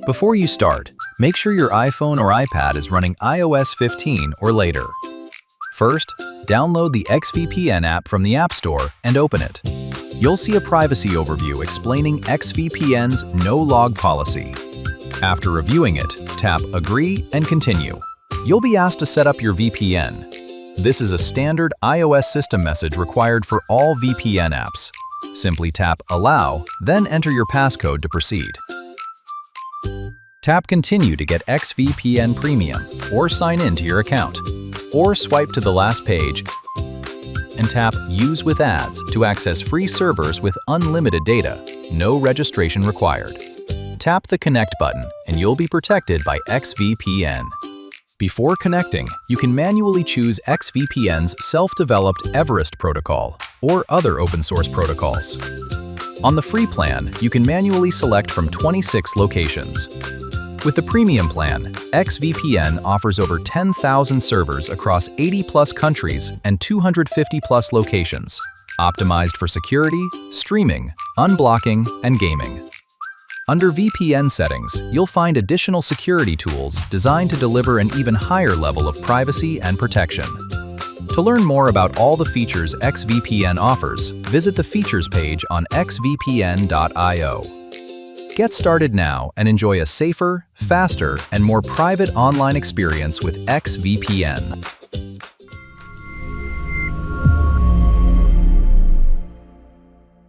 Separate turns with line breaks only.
Before you start, make sure your iPhone or iPad is running iOS 15 or later. First, download the X-VPN app from the App Store and open it. You'll see a privacy overview explaining X-VPN's no-log policy. After reviewing it, tap Agree and Continue. You'll be asked to set up your VPN. This is a standard iOS system message required for all VPN apps. Simply tap Allow, then enter your passcode to proceed. Tap Continue to get X-VPN Premium or sign in to your account. Or swipe to the last page and tap Use with Ads to access free servers with unlimited data, no registration required. Tap the Connect button and you'll be protected by X-VPN. Before connecting, you can manually choose X-VPN's self-developed Everest protocol or other open-source protocols. On the free plan, you can manually select from 26 locations. With the premium plan, X-VPN offers over 10,000 servers across 80+ countries and 250+ locations, optimized for security, streaming, unblocking, and gaming. Under VPN settings, you'll find additional security tools designed to deliver an even higher level of privacy and protection. To learn more about all the features X-VPN offers, visit the Features page on xvpn.io. Get started now and enjoy a safer, faster, and more private online experience with X-VPN.